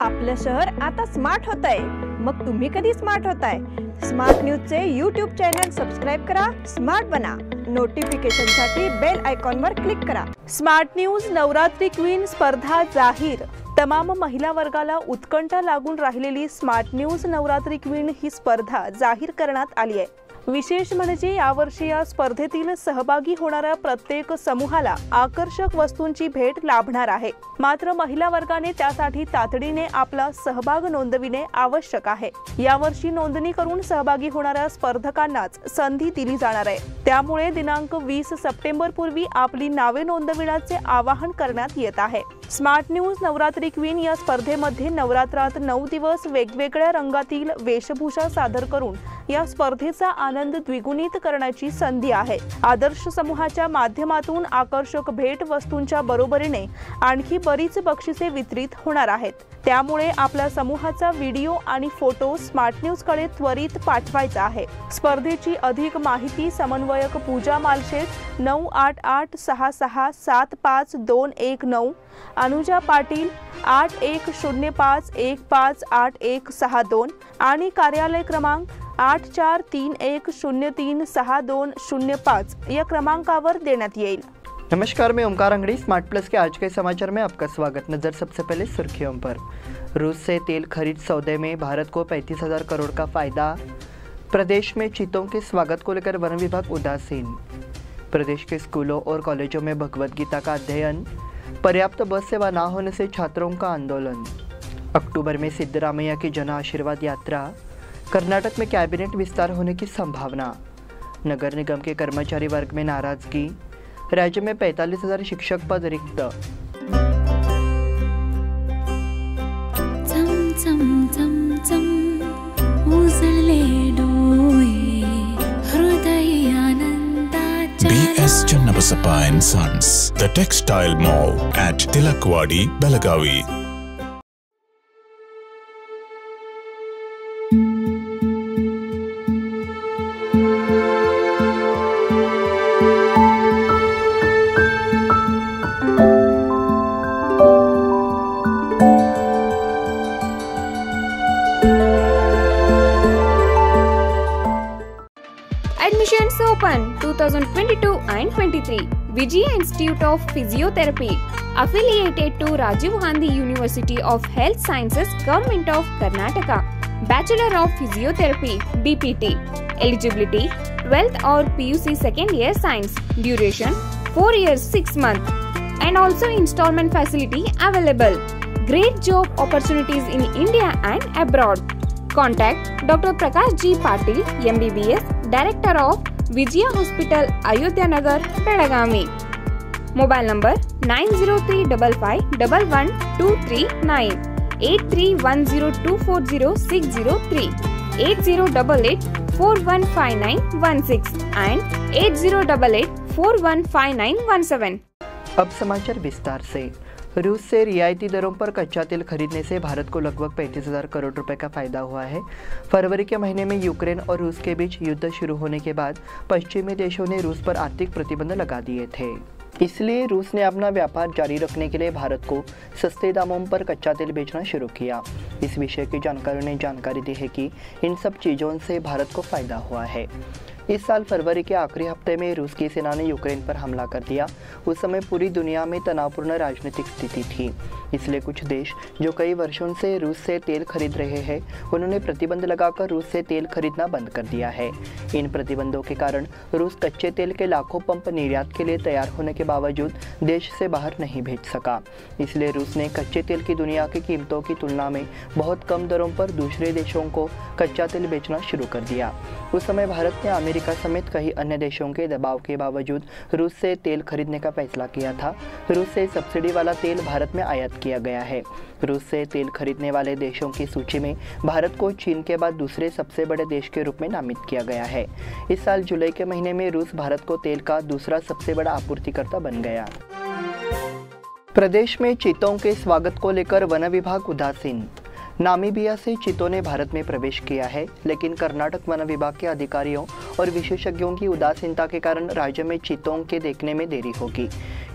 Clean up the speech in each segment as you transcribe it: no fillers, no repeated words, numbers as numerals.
आपलं शहर आता स्मार्ट होत आहे। मग तुम्ही कधी स्मार्ट होताय? स्मार्ट न्यूजचे यूट्यूब चॅनल सबस्क्राइब करा, स्मार्ट बना। नोटिफिकेशनसाठी बेल आयकॉनवर क्लिक करा। स्मार्ट न्यूज नवरात्री क्वीन स्पर्धा जाहीर। तमाम महिला वर्गाला उत्कंठा लागून राहिलेली स्मार्ट न्यूज नवरात्री क्वीन ही स्पर्धा जाहीर करण्यात आली आहे। विशेष म्हणजे यावर्षी या स्पर्धेतील सहभागी होणाऱ्या प्रत्येक समूहाला आकर्षक वस्तूंची भेट लाभणार आहे। मात्र महिला वर्गाने त्यासाठी तातडीने आपला सहभाग नोंदविणे आवश्यक आहे। यावर्षी नोंदणी करून सहभागी होणाऱ्या स्पर्धकांनाच संधी दिली जाणार आहे। त्यामुळे दिनांक 20 सप्टेंबर पूर्वी आपली नावे नोंदविण्याचे आवाहन करण्यात येत आहे। स्मार्ट न्यूज नवरात्री क्वीन या स्पर्धेमध्ये नवरात्रात 9 दिवस वेगवेगळ्या रंगातील वेशभूषा सादर करून या स्पर्धेचा आनंद द्विगुणित करण्याची संधी आहे। आदर्श समूहाच्या माध्यमातून आकर्षक भेट वस्तूंच्या बरोबरीने आणखी बरीच बक्षिसे वितरित होणार आहेत। त्यामुळे आपल्या समूहाचा व्हिडिओ आणि फोटो स्मार्ट न्यूज कडे त्वरित पाठवायचा आहे। स्पर्धेची अधिक माहिती समन्वयक पूजा मालशेत 9886675219, अनुजा पाटील 8105158162 आणि कार्यालय क्रमांक 8431036205 या क्रमांकावर देण्यात येईल। नमस्कार, मैं ओमकार अंगड़ी स्मार्ट प्लस के आज के समाचार में आपका स्वागत। नजर सबसे पहले सुर्खियों पर। रूस से तेल खरीद सौदे में भारत को 35,000 करोड़ का फायदा। प्रदेश में चीतों के स्वागत को लेकर वन विभाग उदासीन। प्रदेश के स्कूलों और कॉलेजों में भगवद गीता का अध्ययन। पर्याप्त बस सेवा न होने से छात्रों का आंदोलन। अक्टूबर में सिद्धरामैया की जन आशीर्वाद यात्रा। कर्नाटक में कैबिनेट विस्तार होने की संभावना। नगर निगम के कर्मचारी वर्ग में नाराजगी। राज्य में 45,000 शिक्षक पद रिक्त। BS Channabasappa and Sons, the Textile Mall at Tilakwadi, Belagavi. Admissions open 2022 and 23. Vijaya Institute of Physiotherapy, affiliated to Rajiv Gandhi University of Health Sciences, Government of Karnataka. Bachelor of Physiotherapy, BPT. Eligibility: 12th or PUC second year science. Duration: 4 years 6 months. And also installment facility available. Great job opportunities in India and abroad. Contact Dr. Prakash G. Patil, MBBS, Director of Vijaya Hospital, Ayodhya Nagar, Belagavi. Mobile number 90355111239, 8310240603, 8088415916 and 8088415917। अब समाचार विस्तार से। रूस से रियायती दरों पर कच्चा तेल खरीदने से भारत को लगभग 35,000 करोड़ रुपए का फायदा हुआ है। फरवरी के महीने में यूक्रेन और रूस के बीच युद्ध शुरू होने के बाद पश्चिमी देशों ने रूस पर आर्थिक प्रतिबंध लगा दिए थे। इसलिए रूस ने अपना व्यापार जारी रखने के लिए भारत को सस्ते दामों पर कच्चा तेल बेचना शुरू किया। इस विषय के जानकारों ने जानकारी दी है कि इन सब चीज़ों से भारत को फायदा हुआ है। इस साल फरवरी के आखिरी हफ्ते में रूस की सेना ने यूक्रेन पर हमला कर दिया। उस समय पूरी दुनिया में तनावपूर्ण राजनीतिक स्थिति थी। इसलिए कुछ देश जो कई वर्षों से रूस से तेल खरीद रहे हैं, उन्होंने प्रतिबंध लगाकर रूस से तेल खरीदना बंद कर दिया है। इन प्रतिबंधों के कारण रूस कच्चे तेल के लाखों पंप निर्यात के लिए तैयार होने के बावजूद देश से बाहर नहीं भेज सका। इसलिए रूस ने कच्चे तेल की दुनिया की कीमतों की तुलना में बहुत कम दरों पर दूसरे देशों को कच्चा तेल बेचना शुरू कर दिया। उस समय भारत ने अमेरिका समेत कई अन्य देशों के दबाव के बावजूद रूस से तेल खरीदने का फैसला किया था। रूस से सब्सिडी वाला तेल भारत में आयात किया गया है। रूस से तेल खरीदने वाले देशों की सूची में भारत को चीन के बाद दूसरे सबसे बड़े देश के रूप में नामित किया गया है। इस साल जुलाई के महीने में रूस भारत को तेल का दूसरा सबसे बड़ा आपूर्तिकर्ता बन गया। प्रदेश में चीतों के स्वागत को लेकर वन विभाग उदासीन। नामीबिया से चीतों ने भारत में प्रवेश किया है, लेकिन कर्नाटक वन विभाग के अधिकारियों और विशेषज्ञों की उदासीनता के कारण राज्य में चीतों के देखने में देरी होगी।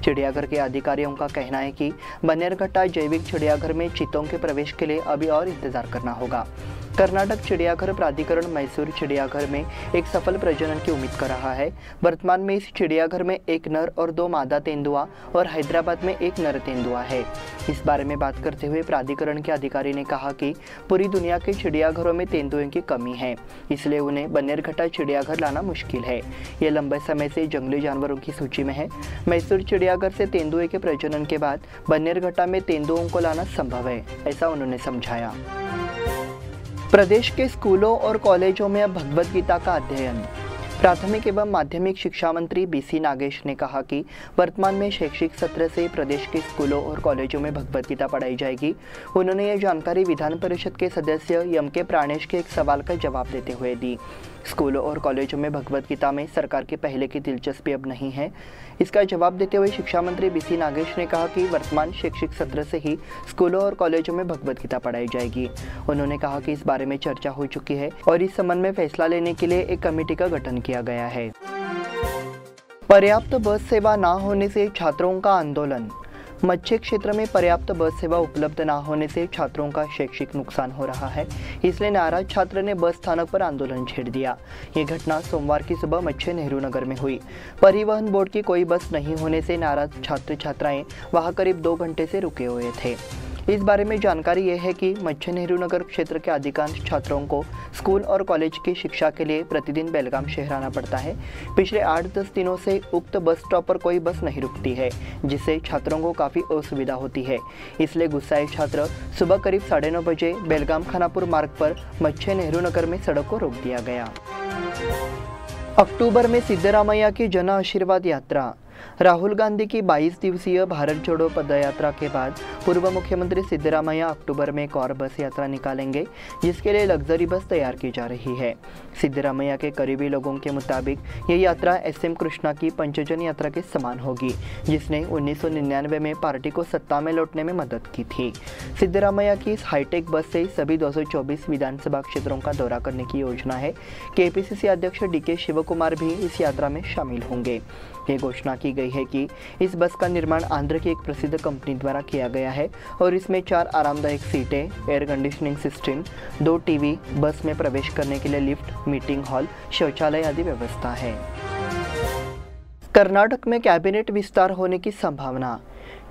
चिड़ियाघर के अधिकारियों का कहना है कि बन्नेरघट्टा जैविक चिड़ियाघर में चीतों के प्रवेश के लिए अभी और इंतजार करना होगा। कर्नाटक चिड़ियाघर प्राधिकरण मैसूर चिड़ियाघर में एक सफल प्रजनन की उम्मीद कर रहा है। वर्तमान में इस चिड़ियाघर में एक नर और 2 मादा तेंदुआ और हैदराबाद में एक नर तेंदुआ है। इस बारे में बात करते हुए प्राधिकरण के अधिकारी ने कहा कि पूरी दुनिया के चिड़ियाघरों में तेंदुओं की कमी है, इसलिए उन्हें बन्नेरघट्टा चिड़ियाघर लाना मुश्किल है। ये लंबे समय से जंगली जानवरों की सूची में है। मैसूर चिड़ियाघर से तेंदुए के प्रजनन के बाद बन्नेरघट्टा में तेंदुओं को लाना संभव है, ऐसा उन्होंने समझाया। प्रदेश के स्कूलों और कॉलेजों में अब भगवद गीता का अध्ययन। प्राथमिक एवं माध्यमिक शिक्षा मंत्री बीसी नागेश ने कहा कि वर्तमान में शैक्षिक सत्र से प्रदेश के स्कूलों और कॉलेजों में भगवद गीता पढ़ाई जाएगी। उन्होंने ये जानकारी विधान परिषद के सदस्य एम के प्राणेश के एक सवाल का जवाब देते हुए दी। स्कूलों और कॉलेजों में भगवद गीता में सरकार की पहले की दिलचस्पी अब नहीं है। इसका जवाब देते हुए शिक्षा मंत्री बीसी नागेश ने कहा कि वर्तमान शैक्षिक सत्र से ही स्कूलों और कॉलेजों में भगवद गीता पढ़ाई जाएगी। उन्होंने कहा कि इस बारे में चर्चा हो चुकी है और इस संबंध में फैसला लेने के लिए एक कमेटी का गठन किया गया है। पर्याप्त बस सेवा न होने से छात्रों का आंदोलन। मत्स्य क्षेत्र में पर्याप्त बस सेवा उपलब्ध न होने से छात्रों का शैक्षिक नुकसान हो रहा है, इसलिए नाराज छात्र ने बस स्थानक पर आंदोलन छेड़ दिया। ये घटना सोमवार की सुबह मत्स्य नेहरू नगर में हुई। परिवहन बोर्ड की कोई बस नहीं होने से नाराज छात्र छात्राएं वहां करीब 2 घंटे से रुके हुए थे। इस बारे में जानकारी ये है कि मत्स्य नेहरू नगर क्षेत्र के अधिकांश छात्रों को स्कूल और कॉलेज की शिक्षा के लिए प्रतिदिन बेलगाम शहर आना पड़ता है। पिछले 8-10 दिनों से उक्त बस स्टॉप पर कोई बस नहीं रुकती है, जिससे छात्रों को काफ़ी असुविधा होती है। इसलिए गुस्साए छात्र सुबह करीब 9:30 बजे बेलगाम खानापुर मार्ग पर मत्स्य नेहरू नगर में सड़क को रोक दिया गया। अक्टूबर में सिद्धरामैया की जन आशीर्वाद यात्रा। राहुल गांधी की 22 दिवसीय भारत जोड़ो पदयात्रा के बाद पूर्व मुख्यमंत्री सिद्धरामैया अक्टूबर में एक और बस यात्रा निकालेंगे, जिसके लिए लग्जरी बस तैयार की जा रही है। सिद्धरामैया के करीबी लोगों के मुताबिक ये यात्रा SM कृष्णा की पंचजन यात्रा के समान होगी, जिसने 1999 में पार्टी को सत्ता में लौटने में मदद की थी। सिद्धरामैया की इस हाईटेक बस से सभी 224 विधानसभा क्षेत्रों का दौरा करने की योजना है। KPCC अध्यक्ष DK शिवकुमार भी इस यात्रा में शामिल होंगे। ये घोषणा की गई है कि इस बस का निर्माण आंध्र की एक प्रसिद्ध कंपनी द्वारा किया गया है और इसमें 4 आरामदायक सीटें, एयर कंडीशनिंग सिस्टम, 2 TV, बस में प्रवेश करने के लिए लिफ्ट, मीटिंग हॉल, शौचालय आदि व्यवस्था है। कर्नाटक में कैबिनेट विस्तार होने की संभावना।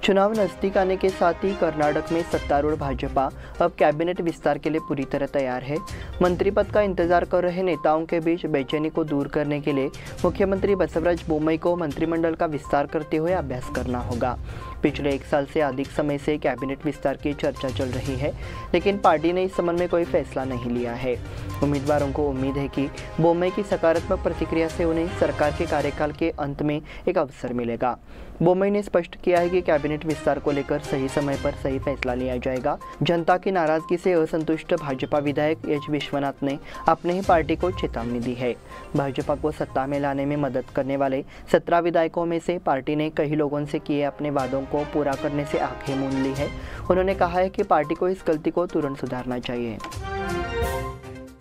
चुनाव नजदीक आने के साथ ही कर्नाटक में सत्तारूढ़ भाजपा अब कैबिनेट विस्तार के लिए पूरी तरह तैयार है। मंत्री पद का इंतजार कर रहे नेताओं के बीच बेचैनी को दूर करने के लिए मुख्यमंत्री बसवराज बोम्मई को मंत्रिमंडल का विस्तार करते हुए अभ्यास करना होगा। पिछले 1 साल से अधिक समय से कैबिनेट विस्तार की चर्चा चल रही है, लेकिन पार्टी ने इस संबंध में कोई फैसला नहीं लिया है। उम्मीदवारों को उम्मीद है कि बोम्मई की सकारात्मक प्रतिक्रिया से उन्हें सरकार के कार्यकाल के अंत में एक अवसर मिलेगा। बोम्मई ने स्पष्ट किया है कि कैबिनेट विस्तार को लेकर सही समय पर सही फैसला लिया जाएगा। जनता की नाराजगी से असंतुष्ट भाजपा विधायक H विश्वनाथ ने अपने ही पार्टी को चेतावनी दी है। भाजपा को सत्ता में लाने में मदद करने वाले 17 विधायकों में से पार्टी ने कई लोगों से किए अपने वादों को पूरा करने से आंखें मूंद ली है। उन्होंने कहा है कि पार्टी को इस गलती को तुरंत सुधारना चाहिए।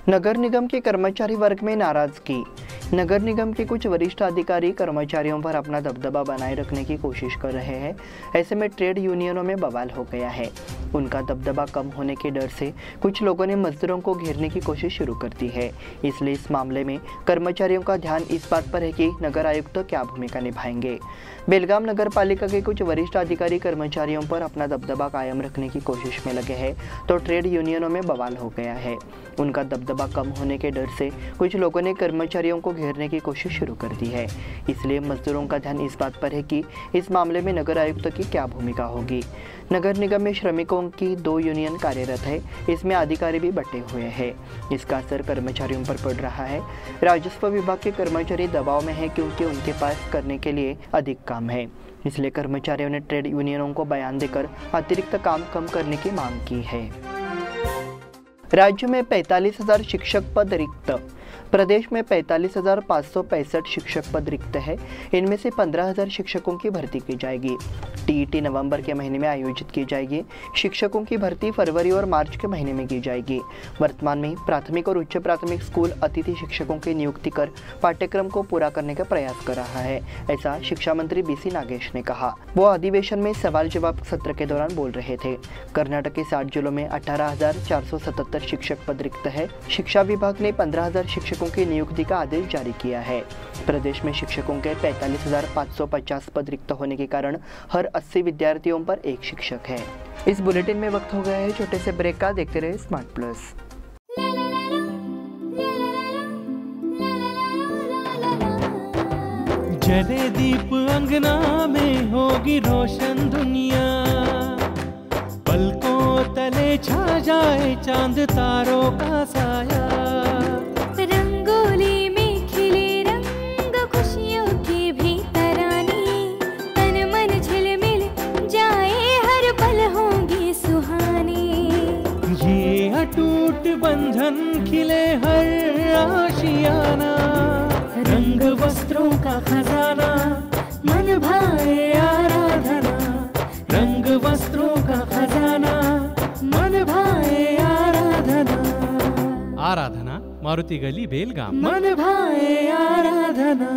नगर निगम के कर्मचारी वर्ग में नाराजगी। नगर निगम के कुछ वरिष्ठ अधिकारी कर्मचारियों पर अपना दबदबा बनाए रखने की कोशिश कर रहे हैं। ऐसे में ट्रेड यूनियनों में बवाल हो गया है। उनका दबदबा कम होने के डर से कुछ लोगों ने मजदूरों को घेरने की कोशिश शुरू कर दी है। इसलिए इस मामले में कर्मचारियों का ध्यान इस बात पर है कि नगर आयुक्त क्या भूमिका निभाएंगे। बेलगाम नगर पालिका के कुछ वरिष्ठ अधिकारी कर्मचारियों पर अपना दबदबा कायम रखने की कोशिश में लगे हैं, तो ट्रेड यूनियनों में बवाल हो गया है। उनका दबदबा कम होने के डर से कुछ लोगों ने कर्मचारियों को घेरने की कोशिश शुरू कर दी है। इसलिए मजदूरों का ध्यान इस बात पर है कि इस मामले में नगर आयुक्त की क्या भूमिका होगी। नगर निगम में श्रमिकों की 2 यूनियन कार्यरत है। इसमें अधिकारी भी बटे हुए हैं। इसका असर कर्मचारियों पर पड़ रहा है। राजस्व विभाग के कर्मचारी दबाव में है क्योंकि उनके पास करने के लिए अधिक काम है। इसलिए कर्मचारियों ने ट्रेड यूनियनों को बयान देकर अतिरिक्त काम कम करने की मांग की है। राज्य में 45,000 शिक्षक पद रिक्त। प्रदेश में 45,565 शिक्षक पद रिक्त है। इनमें से 15,000 शिक्षकों की भर्ती की जाएगी। टीईटी नवंबर के महीने में आयोजित की जाएगी। शिक्षकों की भर्ती फरवरी और मार्च के महीने में की जाएगी। वर्तमान में प्राथमिक और उच्च प्राथमिक स्कूल अतिथि शिक्षकों की नियुक्ति कर पाठ्यक्रम को पूरा करने का प्रयास कर रहा है, ऐसा शिक्षा मंत्री BC नागेश ने कहा। वो अधिवेशन में सवाल जवाब सत्र के दौरान बोल रहे थे। कर्नाटक के 60 जिलों में 18,477 शिक्षक पद रिक्त है। शिक्षा विभाग ने 15,000 शिक्षकों की नियुक्ति का आदेश जारी किया है। प्रदेश में शिक्षकों के 45,550 पद रिक्त होने के कारण हर 80 विद्यार्थियों पर एक शिक्षक है। इस बुलेटिन में वक्त हो गया है छोटे से ब्रेक का। देखते रहे स्मार्ट प्लस। जले दीप अंगना में होगी रोशन दुनिया, पलकों तले छा जाए चांद तारों का साया। रंगोली में खिले रंग खुशियों की भी तरानी, तन मन झिलमिल जाए हर पल होंगी सुहानी। ये अटूट बंधन खिले हर आशियाना, रंग वस्त्रों का खजाना मन भाए आराधना। रंग वस्त्रों का खजाना मन भाए आराधना। आराधना मारुति गली बेलगाम। मन भाए आराधना।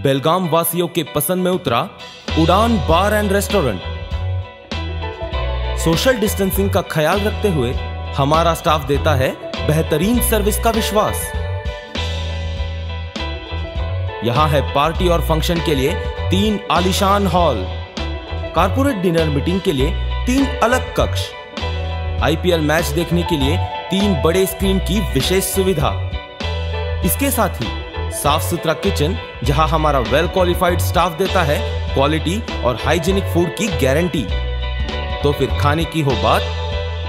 बेलगाम वासियों के पसंद में उतरा उड़ान बार एंड रेस्टोरेंट। सोशल डिस्टेंसिंग का ख्याल रखते हुए हमारा स्टाफ देता है बेहतरीन सर्विस का विश्वास। यहां है पार्टी और फंक्शन के लिए 3 आलीशान हॉल, कारपोरेट डिनर मीटिंग के लिए 3 अलग कक्ष, IPL मैच देखने के लिए 3 बड़े स्क्रीन की विशेष सुविधा। इसके साथ ही साफ सुथरा किचन जहां हमारा वेल क्वालिफाइड स्टाफ देता है क्वालिटी और हाइजीनिक फूड की गारंटी। तो फिर खाने की हो बात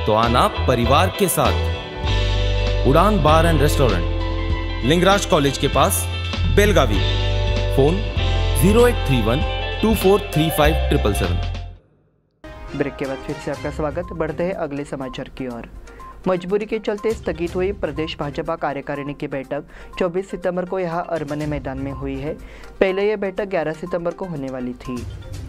तो आना परिवार के साथ। उड़ान बार एंड रेस्टोरेंट, लिंगराज कॉलेज के पास, बेलगावी। फोन 0831 2435 777। ब्रेक के बाद फिर से आपका स्वागत। बढ़ते हैं अगले समाचार की ओर। मजबूरी के चलते स्थगित हुई प्रदेश भाजपा कार्यकारिणी की बैठक 24 सितंबर को यहां अरमने मैदान में हुई है। पहले यह बैठक 11 सितंबर को होने वाली थी।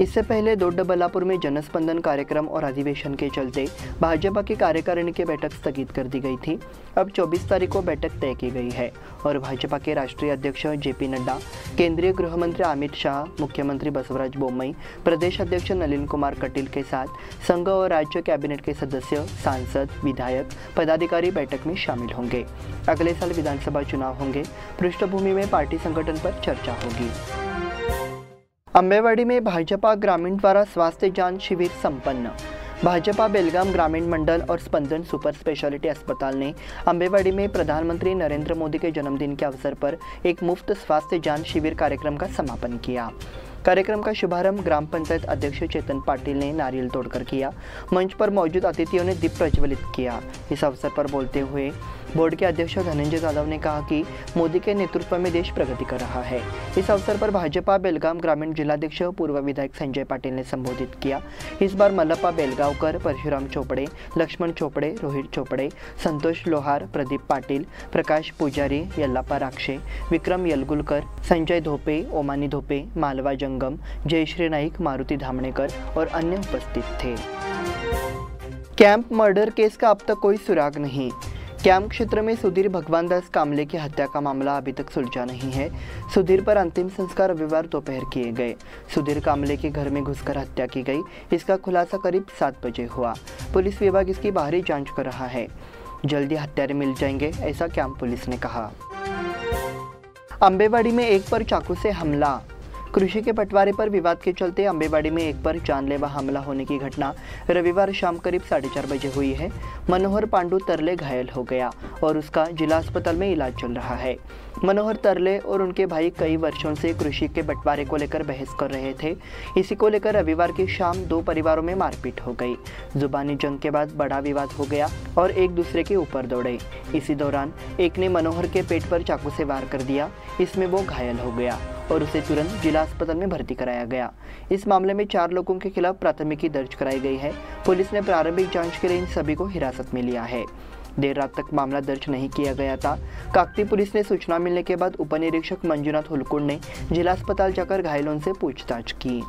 इससे पहले दोड्डबल्लापुर में जनस्पंदन कार्यक्रम और अधिवेशन के चलते भाजपा की कार्यकारिणी की बैठक स्थगित कर दी गई थी। अब 24 तारीख को बैठक तय की गई है और भाजपा के राष्ट्रीय अध्यक्ष JP नड्डा, केंद्रीय गृह मंत्री अमित शाह, मुख्यमंत्री बसवराज बोम्मई, प्रदेश अध्यक्ष नलिन कुमार कटील के साथ संघ और राज्य कैबिनेट के सदस्य, सांसद, विधायक, पदाधिकारी बैठक में शामिल होंगे। अगले साल विधानसभा चुनाव होंगे। पृष्ठभूमि में पार्टी संगठन पर चर्चा होगी। अंबेवाड़ी में भाजपा ग्रामीण द्वारा स्वास्थ्य जांच शिविर संपन्न। भाजपा बेलगाम ग्रामीण मंडल और स्पंदन सुपर स्पेशलिटी अस्पताल ने अंबेवाड़ी में प्रधानमंत्री नरेंद्र मोदी के जन्मदिन के अवसर पर एक मुफ्त स्वास्थ्य जांच शिविर कार्यक्रम का समापन किया। कार्यक्रम का शुभारंभ ग्राम पंचायत अध्यक्ष चेतन पाटिल ने नारियल तोड़कर किया। मंच पर मौजूद अतिथियों ने दीप प्रज्वलित किया। इस अवसर पर बोलते हुए बोर्ड के अध्यक्ष धनंजय जाधव ने कहा कि मोदी के नेतृत्व में देश प्रगति कर रहा है। इस अवसर पर भाजपा बेलगाम ग्रामीण जिलाध्यक्ष पूर्व विधायक संजय पाटिल ने संबोधित किया। इस बार मल्लप्पा बेलगावकर, परशुराम चोपड़े, लक्ष्मण चोपड़े, रोहित चोपड़े, संतोष लोहार, प्रदीप पाटिल, प्रकाश पुजारी, यल्लाप्पा राक्षे, विक्रम यलगुलकर, संजय धोपे, ओमानी धोपे, मालवा जंगम, जयश्री नाइक, मारुति धामणेकर और अन्य उपस्थित थे। कैंप मर्डर केस का अब तक कोई सुराग नहीं। कैंप क्षेत्र में सुधीर भगवान दास कामले की हत्या का मामला अभी तक सुलझा नहीं है। सुधीर पर अंतिम संस्कार रविवार दोपहर किए गए। सुधीर कामले के घर में घुसकर हत्या की गई। इसका खुलासा करीब 7 बजे हुआ। पुलिस विभाग इसकी बाहरी जांच कर रहा है। जल्दी हत्यारे मिल जाएंगे, ऐसा कैंप पुलिस ने कहा। अंबेवाड़ी में एक पर चाकू से हमला। कृषि के बंटवारे पर विवाद के चलते अंबेवाड़ी में एक पर जानलेवा हमला होने की घटना रविवार शाम करीब 4:30 बजे हुई है। मनोहर पांडु तरले घायल हो गया और उसका जिला अस्पताल में इलाज चल रहा है। मनोहर तरले और उनके भाई कई वर्षों से कृषि के बंटवारे को लेकर बहस कर रहे थे। इसी को लेकर रविवार की शाम 2 परिवारों में मारपीट हो गई। जुबानी जंग के बाद बड़ा विवाद हो गया और एक दूसरे के ऊपर दौड़े। इसी दौरान एक ने मनोहर के पेट पर चाकू से वार कर दिया। इसमें वो घायल हो गया और उसे तुरंत जिला अस्पताल में भर्ती कराया गया। इस मामले में 4 लोगों के खिलाफ प्राथमिकी दर्ज कराई गई है। पुलिस ने प्रारंभिक जांच के लिए इन सभी को हिरासत में लिया है। देर रात तक मामला दर्ज नहीं किया गया था। काकती पुलिस ने सूचना मिलने के बाद उपनिरीक्षक मंजुनाथ हुलकुंड ने जिला अस्पताल जाकर घायलों से पूछताछ की।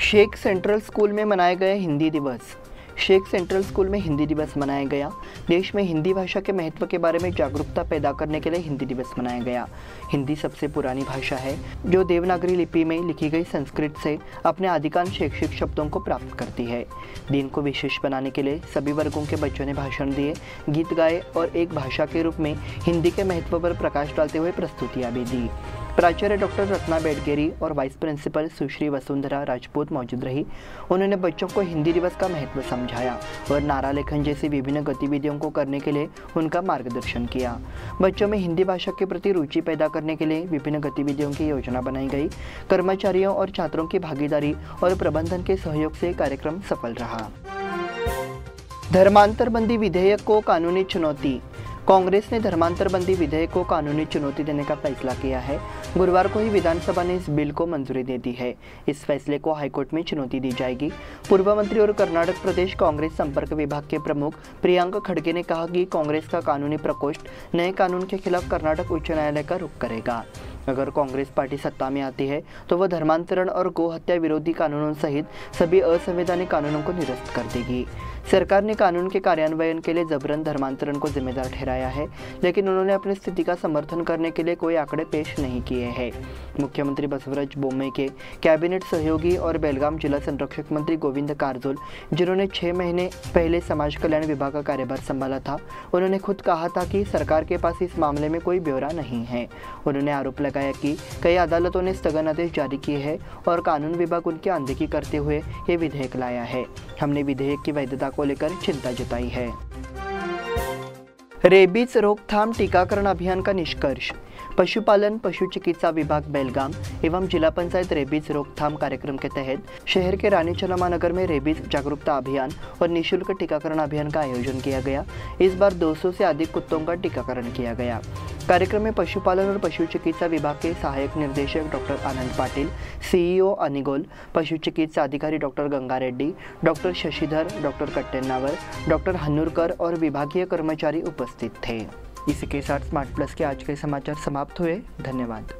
शेख सेंट्रल स्कूल में मनाया गया हिंदी दिवस। शेख सेंट्रल स्कूल में हिंदी दिवस मनाया गया। देश में हिंदी भाषा के महत्व के बारे में जागरूकता पैदा करने के लिए हिंदी दिवस मनाया गया। हिंदी सबसे पुरानी भाषा है जो देवनागरी लिपि में लिखी गई संस्कृत से अपने अधिकांश शैक्षिक शब्दों को प्राप्त करती है। दिन को विशेष बनाने के लिए सभी वर्गों के बच्चों ने भाषण दिए, गीत गाए और एक भाषा के रूप में हिंदी के महत्व पर प्रकाश डालते हुए प्रस्तुतियाँ भी दी। प्राचार्य डॉक्टर रत्ना बेडगेरी और वाइस प्रिंसिपल सुश्री वसुंधरा राजपूत मौजूद रही। उन्होंने बच्चों को हिंदी दिवस का महत्व समझाया और नारा लेखन जैसी विभिन्न गतिविधियों को करने के लिए उनका मार्गदर्शन किया। बच्चों में हिंदी भाषा के प्रति रुचि पैदा करने के लिए विभिन्न गतिविधियों की योजना बनाई गई। कर्मचारियों और छात्रों की भागीदारी और प्रबंधन के सहयोग से कार्यक्रम सफल रहा। धर्मांतरबंदी विधेयक को कानूनी चुनौती। कांग्रेस ने धर्मांतरबंदी विधेयक को कानूनी चुनौती देने का फैसला किया है। गुरुवार को ही विधानसभा ने इस बिल को मंजूरी दे दी है। इस फैसले को हाईकोर्ट में चुनौती दी जाएगी। पूर्व मंत्री और कर्नाटक प्रदेश कांग्रेस संपर्क विभाग के प्रमुख प्रियंक खड़गे ने कहा कि कांग्रेस का कानूनी प्रकोष्ठ नए कानून के खिलाफ कर्नाटक उच्च न्यायालय का रुख करेगा। अगर कांग्रेस पार्टी सत्ता में आती है तो वह धर्मांतरण और गो हत्या विरोधी कानूनों सहित सभी असंवैधानिक कानूनों को निरस्त कर देगी। सरकार ने कानून के कार्यान्वयन के लिए जबरन धर्मांतरण को जिम्मेदार ठहराया है, लेकिन उन्होंने अपनी स्थिति का समर्थन करने के लिए कोई आंकड़े पेश नहीं किए हैं। मुख्यमंत्री बसवराज बोम्मई के कैबिनेट सहयोगी और बेलगाम जिला संरक्षक मंत्री गोविंद कारजोल, जिन्होंने 6 महीने पहले समाज कल्याण विभाग का कार्यभार संभाला था, उन्होंने खुद कहा था कि सरकार के पास इस मामले में कोई ब्यौरा नहीं है। उन्होंने आरोप लगाया कि कई अदालतों ने स्थगन आदेश जारी किए हैं और कानून विभाग उनकी अनदेखी करते हुए ये विधेयक लाया है। हमने विधेयक की वैधता को लेकर चिंता जताई है। रेबीज रोकथाम टीकाकरण अभियान का निष्कर्ष। पशुपालन पशु चिकित्सा विभाग बेलगाम एवं जिला पंचायत रेबीज रोकथाम कार्यक्रम के तहत शहर के रानी चन्नामानगर में रेबीज जागरूकता अभियान और निःशुल्क टीकाकरण अभियान का आयोजन किया गया। इस बार 200 से अधिक कुत्तों का टीकाकरण किया गया। कार्यक्रम में पशुपालन और पशु चिकित्सा विभाग के सहायक निर्देशक डॉक्टर आनंद पाटिल, सीईओ अनिगोल, पशु चिकित्सा अधिकारी doctor Ganga Reddy, doctor Shashidhar, doctor Kattennavar, doctor Hannurkar और विभागीय कर्मचारी उपस्थित थे। इसी के साथ स्मार्ट प्लस के आज के समाचार समाप्त हुए। धन्यवाद।